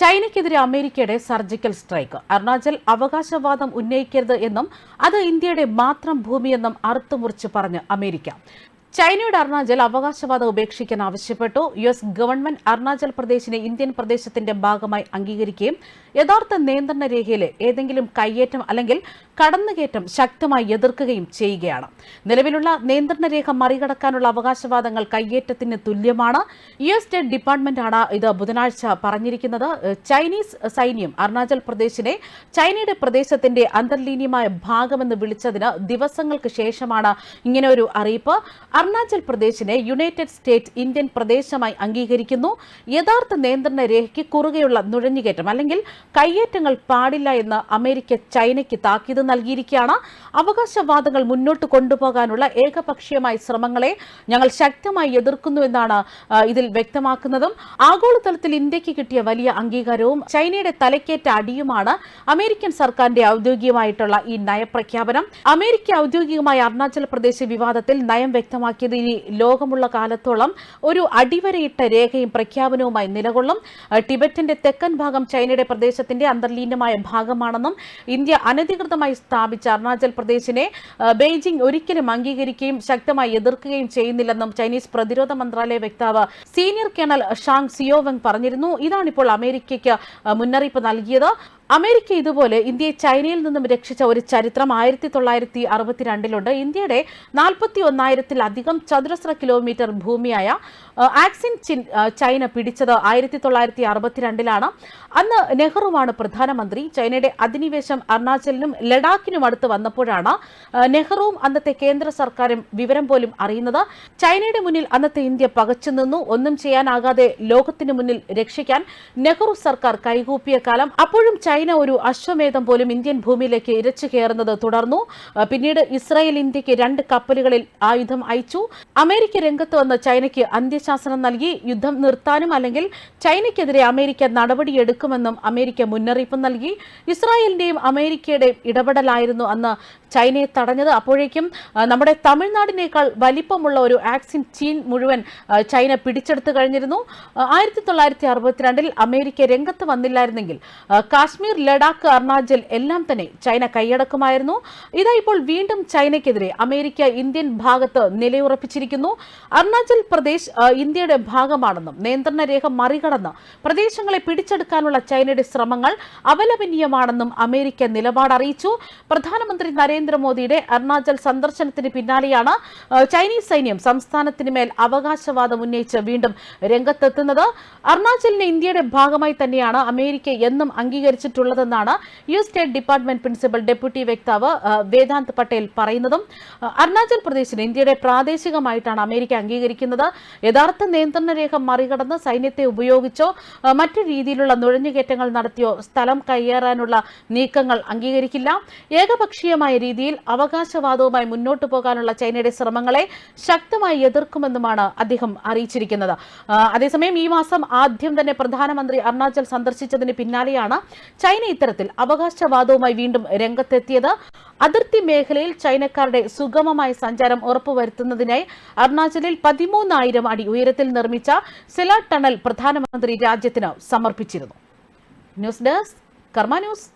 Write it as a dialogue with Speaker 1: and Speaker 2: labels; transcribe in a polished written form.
Speaker 1: ചൈനയ്ക്കെതിരെ അമേരിക്കയുടെ surgical strike. Arunachal അവകാശവാദം ഉന്നയിക്കരുത് എന്നും അത് ഇന്ത്യയുടെ മാത്രം ഭൂമിയെന്നും അറുത്തുമുറിച്ച് പറഞ്ഞ് അമേരിക്ക. ചൈനയുടെ അരുണാചൽ അവകാശവാദം ഉപേക്ഷിക്കാൻ ആവശ്യപ്പെട്ടു. യുഎസ് ഗവൺമെന്റ് അരുണാചൽ പ്രദേശിനെ ഇന്ത്യൻ പ്രദേശത്തിന്റെ ഭാഗമായി അംഗീകരിക്കുകയും യഥാർത്ഥ നിയന്ത്രണ രേഖയിലെ ഏതെങ്കിലും കയ്യേറ്റം അല്ലെങ്കിൽ കടന്നുകയറ്റം ശക്തമായി എതിർക്കുകയും ചെയ്യുകയാണ്. നിലവിലുള്ള നിയന്ത്രണ രേഖ മറികടക്കാനുള്ള അവകാശവാദങ്ങൾ കയ്യേറ്റത്തിന് തുല്യമാണ്. യുഎസ് സ്റ്റേറ്റ് ഡിപ്പാർട്ട്മെന്റാണ് ഇത് ബുധനാഴ്ച പറഞ്ഞിരിക്കുന്നത്. ചൈനീസ് സൈന്യം അരുണാചൽ പ്രദേശിനെ ചൈനയുടെ പ്രദേശത്തിന്റെ അന്തർലീനമായ ഭാഗമെന്ന് വിളിച്ചതിന് ദിവസങ്ങൾക്ക് ശേഷമാണ് ഇങ്ങനെ ഒരു അറിയിപ്പ്. അരുണാചൽ പ്രദേശിനെ യുണൈറ്റഡ് സ്റ്റേറ്റ്സ് ഇന്ത്യൻ പ്രദേശമായി അംഗീകരിക്കുന്നു. യഥാർത്ഥ നിയന്ത്രണ രേഖയ്ക്ക് കുറുകെയുള്ള നുഴഞ്ഞുകയറ്റം അല്ലെങ്കിൽ കയ്യേറ്റങ്ങൾ പാടില്ല എന്ന് അമേരിക്ക ചൈനയ്ക്ക് താക്കീത് നൽകിയിരിക്കുകയാണ്. അവകാശവാദങ്ങൾ മുന്നോട്ട് കൊണ്ടുപോകാനുള്ള ഏകപക്ഷീയമായ ശ്രമങ്ങളെ ഞങ്ങൾ ശക്തമായി എതിർക്കുന്നുവെന്നാണ് ഇതിൽ വ്യക്തമാക്കുന്നതും. ആഗോളതലത്തിൽ ഇന്ത്യക്ക് കിട്ടിയ വലിയ അംഗീകാരവും ചൈനയുടെ തലക്കേറ്റ അടിയുമാണ് അമേരിക്കൻ സർക്കാരിന്റെ ഔദ്യോഗികമായിട്ടുള്ള ഈ നയപ്രഖ്യാപനം. അമേരിക്ക ഔദ്യോഗികമായ അരുണാചൽ പ്രദേശ് വിവാദത്തിൽ നയം വ്യക്തമാക്കിയത് ഇനി ലോകമുള്ള കാലത്തോളം ഒരു അടിവരയിട്ട രേഖയും പ്രഖ്യാപനവുമായി നിലകൊള്ളും. ടിബറ്റിന്റെ തെക്കൻ ഭാഗം ചൈനയുടെ പ്രദേശത്തിന്റെ അന്തർലീനമായ ഭാഗമാണെന്നും ഇന്ത്യ അനധികൃതമായി സ്ഥാപിച്ച അരുണാചൽ പ്രദേശിനെ ബെയ്ജിംഗ് ഒരിക്കലും അംഗീകരിക്കുകയും ശക്തമായി എതിർക്കുകയും ചെയ്യുന്നില്ലെന്നും ചൈനീസ് പ്രതിരോധ മന്ത്രാലയ വക്താവ് സീനിയർ കേണൽ ഷാങ് സിയോവെങ് പറഞ്ഞിരുന്നു. ഇതാണിപ്പോൾ അമേരിക്കയ്ക്ക് മുന്നറിയിപ്പ് നൽകിയത്. അമേരിക്ക ഇതുപോലെ ഇന്ത്യയെ ചൈനയിൽ നിന്നും രക്ഷിച്ച ഒരു ചരിത്രം 1962 ഇന്ത്യയുടെ 41,000-ലധികം ചതുരശ്ര കിലോമീറ്റർ ഭൂമിയായ ആക്സിൻ ചൈന പിടിച്ചത് 1962 അന്ന് നെഹ്റുവാണ് പ്രധാനമന്ത്രി. ചൈനയുടെ അധിനിവേശം അരുണാചലിനും ലഡാക്കിനും അടുത്ത് വന്നപ്പോഴാണ് നെഹ്റുവും അന്നത്തെ കേന്ദ്ര സർക്കാരും വിവരം പോലും അറിയുന്നത്. ചൈനയുടെ മുന്നിൽ അന്നത്തെ ഇന്ത്യ പകച്ചു നിന്നു. ഒന്നും ചെയ്യാനാകാതെ ലോകത്തിന് മുന്നിൽ രക്ഷിക്കാൻ നെഹ്റു സർക്കാർ കൈകൂപ്പിയ കാലം. അപ്പോഴും ചൈന ഒരു അശ്വമേധം പോലും ഇന്ത്യൻ ഭൂമിയിലേക്ക് ഇരച്ചു കയറുന്നത് തുടർന്നു. പിന്നീട് ഇസ്രായേൽ ഇന്ത്യക്ക് 2 കപ്പലുകളിൽ ആയുധം അയച്ചു. അമേരിക്ക രംഗത്ത് വന്ന് ചൈനയ്ക്ക് അന്ത്യശാസനം നൽകി. യുദ്ധം നിർത്താനും അല്ലെങ്കിൽ ചൈനയ്ക്കെതിരെ അമേരിക്ക നടപടിയെടുക്കുമെന്നും അമേരിക്ക മുന്നറിയിപ്പ് നൽകി. ഇസ്രായേലിന്റെയും അമേരിക്കയുടെയും ഇടപെടലായിരുന്നു അന്ന് ചൈനയെ തടഞ്ഞത്. അപ്പോഴേക്കും നമ്മുടെ തമിഴ്നാടിനേക്കാൾ വലിപ്പമുള്ള ഒരു ആക്സിൻ ചീൻ മുഴുവൻ ചൈന പിടിച്ചെടുത്തു കഴിഞ്ഞിരുന്നു. 1962 അമേരിക്ക രംഗത്ത് വന്നില്ലായിരുന്നെങ്കിൽ കാശ്മീർ, ലഡാക്ക്, അരുണാചൽ എല്ലാം തന്നെ ചൈന കൈയടക്കുമായിരുന്നു. ഇതാ ഇപ്പോൾ വീണ്ടും ചൈനയ്ക്കെതിരെ അമേരിക്ക ഇന്ത്യൻ ഭാഗത്ത് നിലയുറപ്പിച്ചിരിക്കുന്നു. അരുണാചൽ പ്രദേശ് ഇന്ത്യയുടെ ഭാഗമാണെന്നും നിയന്ത്രണ രേഖ മറികടന്ന് പ്രദേശങ്ങളെ പിടിച്ചെടുക്കാനുള്ള ചൈനയുടെ ശ്രമങ്ങൾ അപലപനീയമാണെന്നും അമേരിക്ക നിലപാട് അറിയിച്ചു. പ്രധാനമന്ത്രി നരേന്ദ്രമോദിയുടെ അരുണാചൽ സന്ദർശനത്തിന് പിന്നാലെയാണ് ചൈനീസ് സൈന്യം സംസ്ഥാനത്തിന് മേൽ അവകാശവാദം ഉന്നയിച്ച് വീണ്ടും രംഗത്തെത്തുന്നത്. അരുണാചലിനെ ഇന്ത്യയുടെ ഭാഗമായി തന്നെയാണ് അമേരിക്ക എന്നും അംഗീകരിച്ചിട്ടുള്ളതെന്നാണ് US state department principal deputy വക്താവ് വേദാന്ത് പട്ടേൽ പറയുന്നതും. അരുണാചൽ പ്രദേശിനെ ഇന്ത്യയുടെ പ്രാദേശികമായിട്ടാണ് അമേരിക്ക അംഗീകരിക്കുന്നത്. യഥാർത്ഥ നിയന്ത്രണ രേഖ മറികടന്ന് സൈന്യത്തെ ഉപയോഗിച്ചോ മറ്റു രീതിയിലുള്ള നുഴഞ്ഞുകയറ്റങ്ങൾ നടത്തിയോ സ്ഥലം കയ്യേറാനുള്ള നീക്കങ്ങൾ അംഗീകരിക്കില്ല. ഏകപക്ഷീയമായ രീതിയിൽ അവകാശവാദവുമായി മുന്നോട്ടു പോകാനുള്ള ചൈനയുടെ ശ്രമങ്ങളെ ശക്തമായി എതിർക്കുമെന്നുമാണ് അദ്ദേഹം അറിയിച്ചിരിക്കുന്നത്. അതേസമയം ഈ മാസം ആദ്യം തന്നെ പ്രധാനമന്ത്രി അരുണാചൽ സന്ദർശിച്ചതിന് പിന്നാലെയാണ് ചൈന ഇത്തരത്തിൽ അവകാശവാദവുമായി വീണ്ടും രംഗത്തെത്തിയത്. അതിർത്തി മേഖലയിൽ ചൈനക്കാരുടെ സുഗമമായ സഞ്ചാരം ഉറപ്പുവരുത്തുന്നതിനായി അരുണാചലിൽ 13,000 അടി ഉയരത്തിൽ നിർമ്മിച്ച സെല ടണൽ പ്രധാനമന്ത്രി രാജ്യത്തിന് സമർപ്പിച്ചിരുന്നു. ന്യൂസ് ഡെസ്ക് കർമ്മ ന്യൂസ്.